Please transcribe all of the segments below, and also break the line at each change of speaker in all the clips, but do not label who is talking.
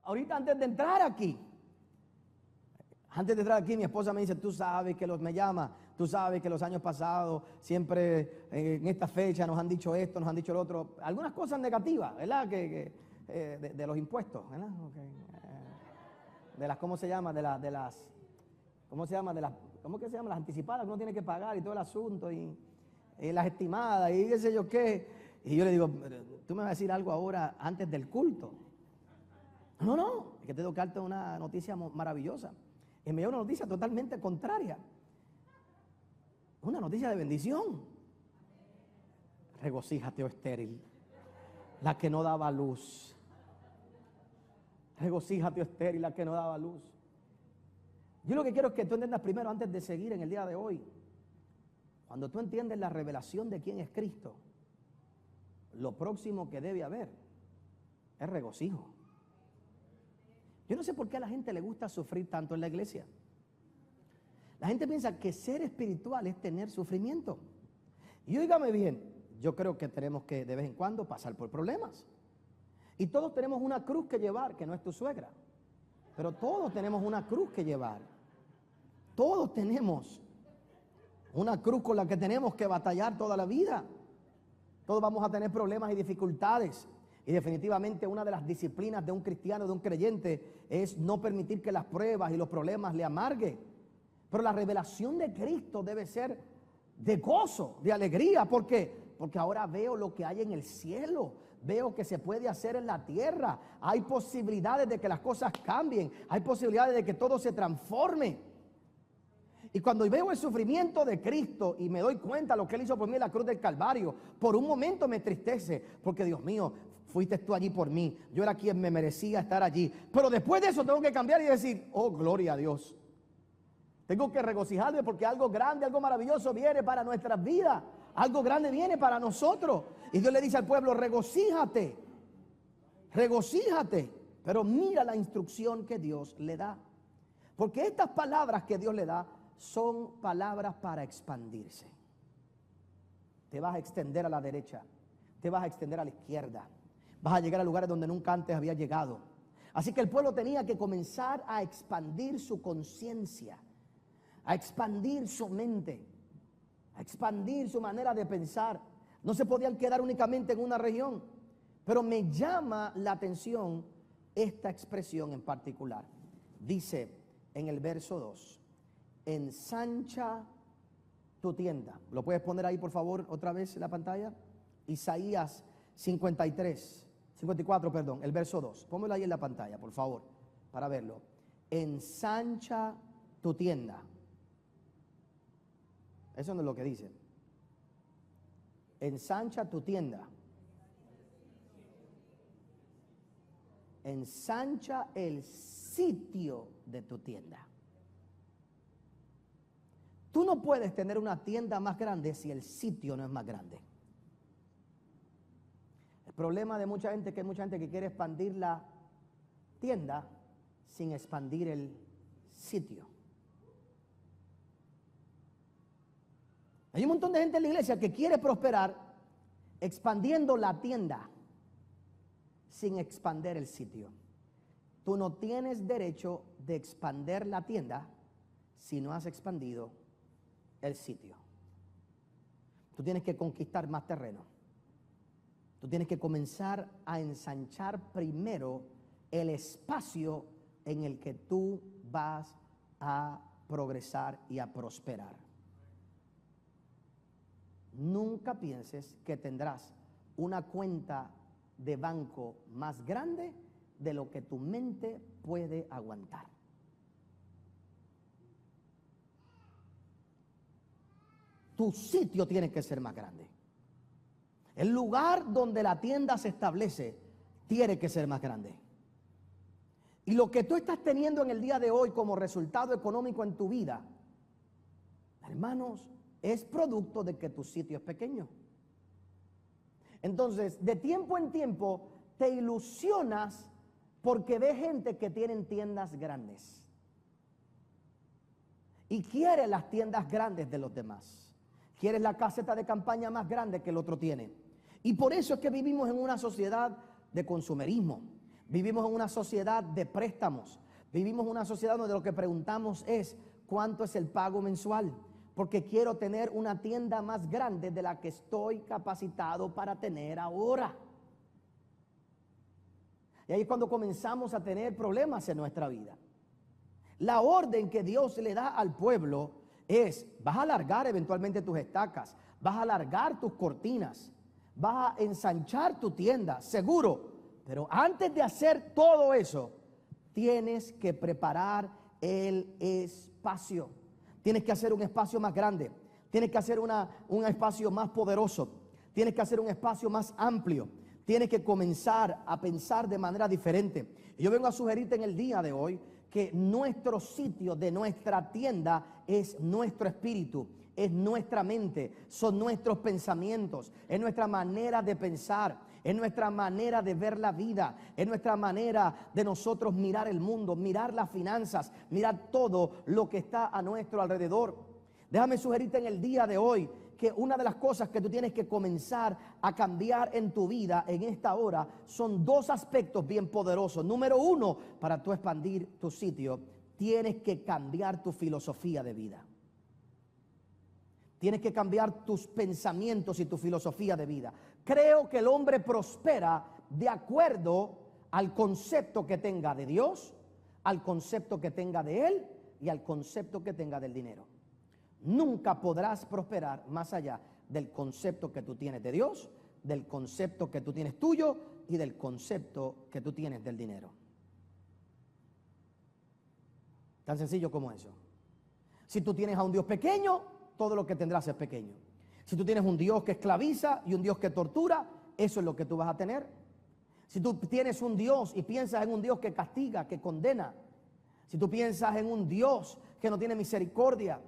Ahorita antes de entrar aquí, mi esposa me dice, tú sabes que me llama, tú sabes que los años pasados, siempre en esta fecha nos han dicho esto, nos han dicho lo otro, algunas cosas negativas, ¿verdad? De los impuestos, ¿verdad? Okay. De las, ¿cómo se llama? ¿Cómo se llama? ¿Cómo que se llama? Las anticipadas que uno tiene que pagar y todo el asunto, y las estimadas, y qué sé yo qué. Y yo le digo, tú me vas a decir algo ahora antes del culto. No, es que tengo que darte una noticia maravillosa. Y me dio una noticia totalmente contraria. Una noticia de bendición. Regocíjate, oh estéril, la que no daba luz. Regocíjate, oh estéril, la que no daba luz. Yo lo que quiero es que tú entiendas primero, antes de seguir en el día de hoy, cuando tú entiendes la revelación de quién es Cristo, lo próximo que debe haber es regocijo. Yo no sé por qué a la gente le gusta sufrir tanto en la iglesia. La gente piensa que ser espiritual es tener sufrimiento. Y óigame bien, yo creo que tenemos que de vez en cuando pasar por problemas. Y todos tenemos una cruz que llevar, que no es tu suegra. Pero todos tenemos una cruz que llevar. Todos tenemos una cruz con la que tenemos que batallar toda la vida. Todos vamos a tener problemas y dificultades. Y definitivamente una de las disciplinas de un cristiano, de un creyente, es no permitir que las pruebas y los problemas le amarguen. Pero la revelación de Cristo debe ser de gozo, de alegría. ¿Por qué? Porque ahora veo lo que hay en el cielo. Veo que se puede hacer en la tierra. Hay posibilidades de que las cosas cambien. Hay posibilidades de que todo se transforme. Y cuando veo el sufrimiento de Cristo y me doy cuenta de lo que Él hizo por mí en la cruz del Calvario, por un momento me entristece, porque Dios mío, fuiste tú allí por mí. Yo era quien me merecía estar allí. Pero después de eso tengo que cambiar y decir, oh, gloria a Dios. Tengo que regocijarme porque algo grande, algo maravilloso viene para nuestras vidas. Algo grande viene para nosotros. Y Dios le dice al pueblo, regocíjate. Regocíjate. Pero mira la instrucción que Dios le da. Porque estas palabras que Dios le da son palabras para expandirse. Te vas a extender a la derecha, te vas a extender a la izquierda, vas a llegar a lugares donde nunca antes había llegado. Así que el pueblo tenía que comenzar a expandir su conciencia, a expandir su mente, a expandir su manera de pensar. No se podían quedar únicamente en una región. Pero me llama la atención esta expresión en particular. Dice en el verso 2, ensancha tu tienda. ¿Lo puedes poner ahí por favor otra vez en la pantalla? Isaías 54, perdón, el verso 2. Póngalo ahí en la pantalla, por favor, para verlo. Ensancha tu tienda. Eso no es lo que dice. Ensancha tu tienda. Ensancha el sitio de tu tienda. Tú no puedes tener una tienda más grande si el sitio no es más grande. El problema de mucha gente es que hay mucha gente que quiere expandir la tienda sin expandir el sitio. Hay un montón de gente en la iglesia que quiere prosperar expandiendo la tienda sin expandir el sitio. Tú no tienes derecho de expandir la tienda si no has expandido el sitio. Tú tienes que conquistar más terreno. Tú tienes que comenzar a ensanchar primero el espacio en el que tú vas a progresar y a prosperar. Nunca pienses que tendrás una cuenta de banco más grande de lo que tu mente puede aguantar. Tu sitio tiene que ser más grande. El lugar donde la tienda se establece tiene que ser más grande. Y lo que tú estás teniendo en el día de hoy como resultado económico en tu vida, hermanos, es producto de que tu sitio es pequeño. Entonces, de tiempo en tiempo te ilusionas porque ves gente que tienen tiendas grandes y quieres las tiendas grandes de los demás. Quieres la caseta de campaña más grande que el otro tiene. Y por eso es que vivimos en una sociedad de consumerismo. Vivimos en una sociedad de préstamos. Vivimos en una sociedad donde lo que preguntamos es ¿cuánto es el pago mensual? Porque quiero tener una tienda más grande de la que estoy capacitado para tener ahora. Y ahí es cuando comenzamos a tener problemas en nuestra vida. La orden que Dios le da al pueblo es: vas a alargar eventualmente tus estacas, vas a alargar tus cortinas, vas a ensanchar tu tienda, seguro. Pero antes de hacer todo eso, tienes que preparar el espacio. Tienes que hacer un espacio más grande. Tienes que hacer un espacio más poderoso. Tienes que hacer un espacio más amplio. Tienes que comenzar a pensar de manera diferente. Y yo vengo a sugerirte en el día de hoy que nuestro sitio de nuestra tienda es nuestro espíritu, es nuestra mente, son nuestros pensamientos, es nuestra manera de pensar, es nuestra manera de ver la vida, es nuestra manera de nosotros mirar el mundo, mirar las finanzas, mirar todo lo que está a nuestro alrededor. Déjame sugerirte en el día de hoy que una de las cosas que tú tienes que comenzar a cambiar en tu vida en esta hora son dos aspectos bien poderosos. Número uno, para tú expandir tu sitio, tienes que cambiar tu filosofía de vida. Tienes que cambiar tus pensamientos y tu filosofía de vida. Creo que el hombre prospera de acuerdo al concepto que tenga de Dios, al concepto que tenga de Él y al concepto que tenga del dinero. Nunca podrás prosperar más allá del concepto que tú tienes de Dios, del concepto que tú tienes tuyo y del concepto que tú tienes del dinero. Tan sencillo como eso. Si tú tienes a un Dios pequeño, todo lo que tendrás es pequeño. Si tú tienes un Dios que esclaviza y un Dios que tortura, eso es lo que tú vas a tener. Si tú tienes un Dios y piensas en un Dios que castiga, que condena, si tú piensas en un Dios que no tiene misericordia,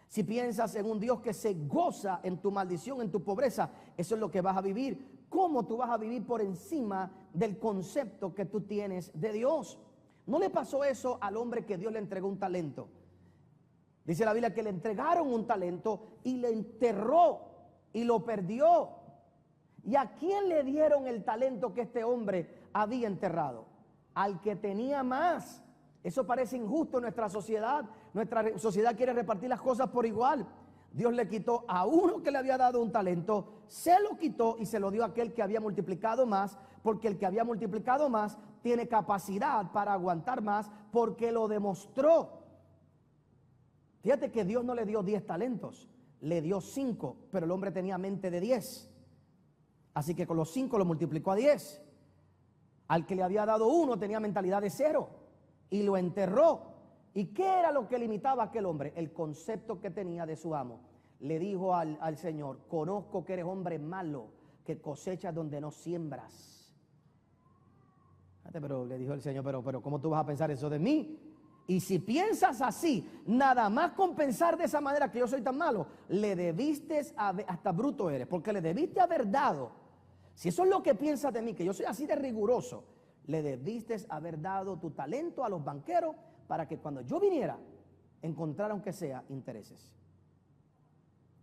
si piensas en un Dios que se goza en tu maldición, en tu pobreza, eso es lo que vas a vivir. ¿Cómo tú vas a vivir por encima del concepto que tú tienes de Dios? ¿No le pasó eso al hombre que Dios le entregó un talento? Dice la Biblia que le entregaron un talento y le enterró y lo perdió. ¿Y a quién le dieron el talento que este hombre había enterrado? Al que tenía más. Eso parece injusto en nuestra sociedad. Nuestra sociedad quiere repartir las cosas por igual. Dios le quitó a uno que le había dado un talento, se lo quitó y se lo dio a aquel que había multiplicado más, porque el que había multiplicado más tiene capacidad para aguantar más porque lo demostró. Fíjate que Dios no le dio 10 talentos, le dio 5, pero el hombre tenía mente de 10. Así que con los 5 lo multiplicó a 10. Al que le había dado 1 tenía mentalidad de 0 y lo enterró. ¿Y qué era lo que limitaba a aquel hombre? El concepto que tenía de su amo. Le dijo al Señor: conozco que eres hombre malo, que cosechas donde no siembras. Pero le dijo el Señor, pero ¿cómo tú vas a pensar eso de mí? Y si piensas así, nada más con pensar de esa manera que yo soy tan malo, le debiste, hasta bruto eres, porque le debiste haber dado. Si eso es lo que piensas de mí, que yo soy así de riguroso, le debiste haber dado tu talento a los banqueros para que cuando yo viniera, encontrara aunque sea intereses.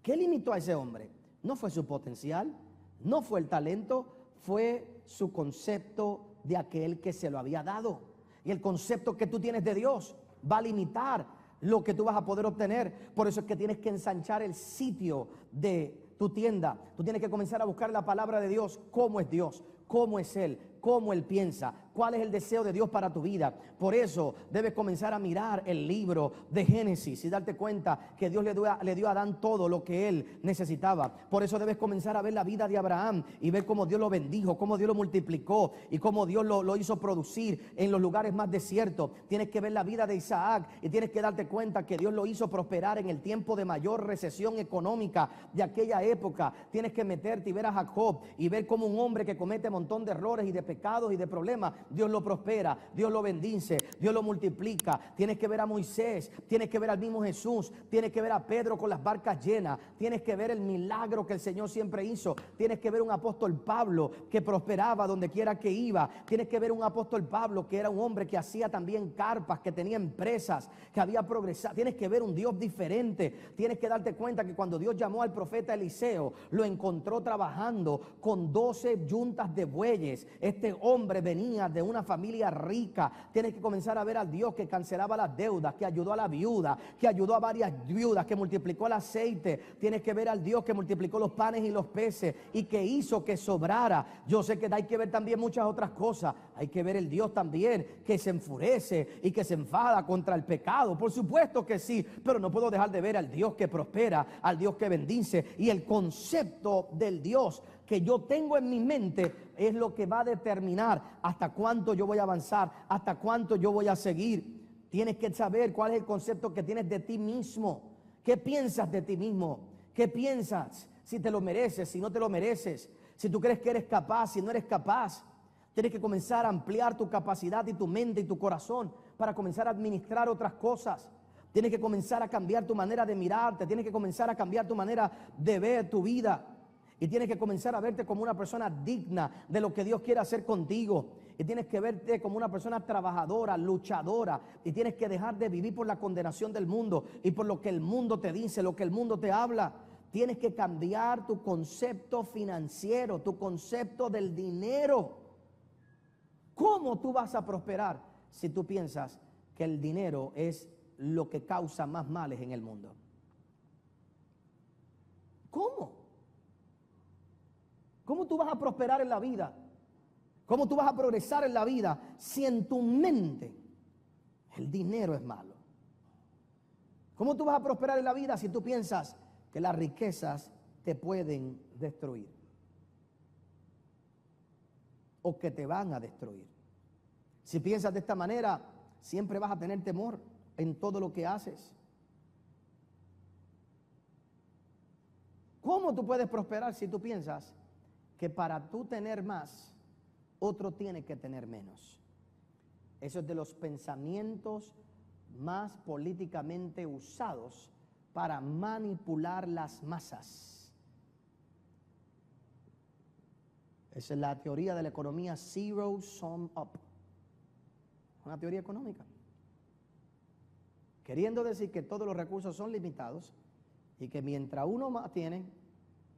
¿Qué limitó a ese hombre? No fue su potencial, no fue el talento, fue su concepto de aquel que se lo había dado. Y el concepto que tú tienes de Dios va a limitar lo que tú vas a poder obtener. Por eso es que tienes que ensanchar el sitio de tu tienda. Tú tienes que comenzar a buscar la palabra de Dios. ¿Cómo es Dios? ¿Cómo es Él? ¿Cómo Él piensa? ¿Cuál es el deseo de Dios para tu vida? Por eso debes comenzar a mirar el libro de Génesis y darte cuenta que Dios le dio a Adán todo lo que él necesitaba. Por eso debes comenzar a ver la vida de Abraham y ver cómo Dios lo bendijo, cómo Dios lo multiplicó y cómo Dios lo hizo producir en los lugares más desiertos. Tienes que ver la vida de Isaac y tienes que darte cuenta que Dios lo hizo prosperar en el tiempo de mayor recesión económica de aquella época. Tienes que meterte y ver a Jacob y ver cómo un hombre que comete un montón de errores y de pecados y de problemas, Dios lo prospera, Dios lo bendice, Dios lo multiplica. Tienes que ver a Moisés, tienes que ver al mismo Jesús, tienes que ver a Pedro con las barcas llenas, tienes que ver el milagro que el Señor siempre hizo, tienes que ver un apóstol Pablo que prosperaba donde quiera que iba, tienes que ver un apóstol Pablo que era un hombre que hacía también carpas, que tenía empresas, que había progresado. Tienes que ver un Dios diferente, tienes que darte cuenta que cuando Dios llamó al profeta Eliseo, lo encontró trabajando con 12 yuntas de bueyes. Este hombre venía persona de una familia rica. Tienes que comenzar a ver al Dios que cancelaba las deudas, que ayudó a la viuda, que ayudó a varias viudas, que multiplicó el aceite. Tienes que ver al Dios que multiplicó los panes y los peces y que hizo que sobrara. Yo sé que hay que ver también muchas otras cosas. Hay que ver el Dios también que se enfurece y que se enfada contra el pecado. Por supuesto que sí, pero no puedo dejar de ver al Dios que prospera, al Dios que bendice. Y el concepto del Dios que yo tengo en mi mente es lo que va a determinar hasta cuánto yo voy a avanzar, hasta cuánto yo voy a seguir. Tienes que saber cuál es el concepto que tienes de ti mismo. ¿Qué piensas de ti mismo? ¿Qué piensas? Si te lo mereces, si no te lo mereces, si tú crees que eres capaz, si no eres capaz. Tienes que comenzar a ampliar tu capacidad y tu mente y tu corazón para comenzar a administrar otras cosas. Tienes que comenzar a cambiar tu manera de mirarte, tienes que comenzar a cambiar tu manera de ver tu vida. Y tienes que comenzar a verte como una persona digna de lo que Dios quiere hacer contigo. Y tienes que verte como una persona trabajadora, luchadora. Y tienes que dejar de vivir por la condenación del mundo y por lo que el mundo te dice, lo que el mundo te habla. Tienes que cambiar tu concepto financiero, tu concepto del dinero. ¿Cómo tú vas a prosperar si tú piensas que el dinero es lo que causa más males en el mundo? ¿Cómo? ¿Cómo tú vas a prosperar en la vida? ¿Cómo tú vas a progresar en la vida si en tu mente el dinero es malo? ¿Cómo tú vas a prosperar en la vida si tú piensas que las riquezas te pueden destruir? O que te van a destruir. Si piensas de esta manera, siempre vas a tener temor en todo lo que haces. ¿Cómo tú puedes prosperar si tú piensas que para tú tener más, otro tiene que tener menos? Eso es de los pensamientos más políticamente usados para manipular las masas. Esa es la teoría de la economía Zero Sum Up. Una teoría económica. Queriendo decir que todos los recursos son limitados y que mientras uno más tiene,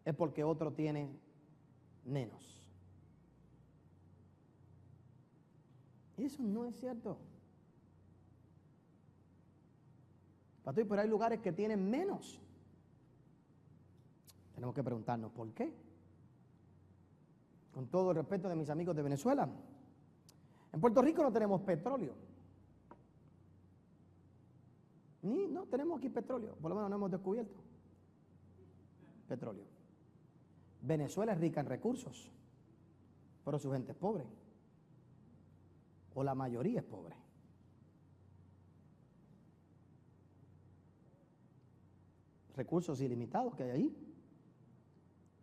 es porque otro tiene menos. Y eso no es cierto. Pastor, pero hay lugares que tienen menos. Tenemos que preguntarnos por qué. Con todo el respeto de mis amigos de Venezuela, en Puerto Rico no tenemos petróleo. No tenemos aquí petróleo, por lo menos no hemos descubierto petróleo. Venezuela es rica en recursos, pero su gente es pobre, o la mayoría es pobre. Recursos ilimitados que hay ahí.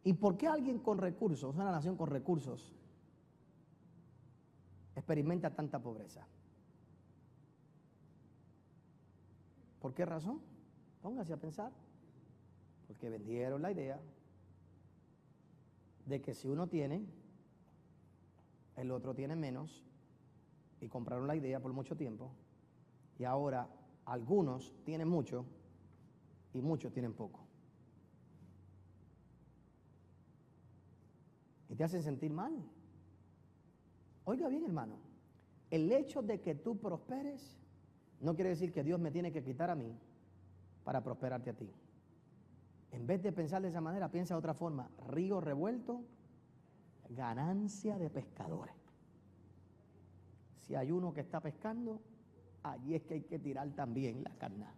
¿Y por qué alguien con recursos, una nación con recursos, experimenta tanta pobreza? ¿Por qué razón? Póngase a pensar. Porque vendieron la idea de que si uno tiene, el otro tiene menos, y compraron la idea por mucho tiempo, y ahora algunos tienen mucho y muchos tienen poco. Y te hacen sentir mal. Oiga bien, hermano, el hecho de que tú prosperes no quiere decir que Dios me tiene que quitar a mí para prosperarte a ti. En vez de pensar de esa manera, piensa de otra forma. Río revuelto, ganancia de pescadores. Si hay uno que está pescando, allí es que hay que tirar también la carnada.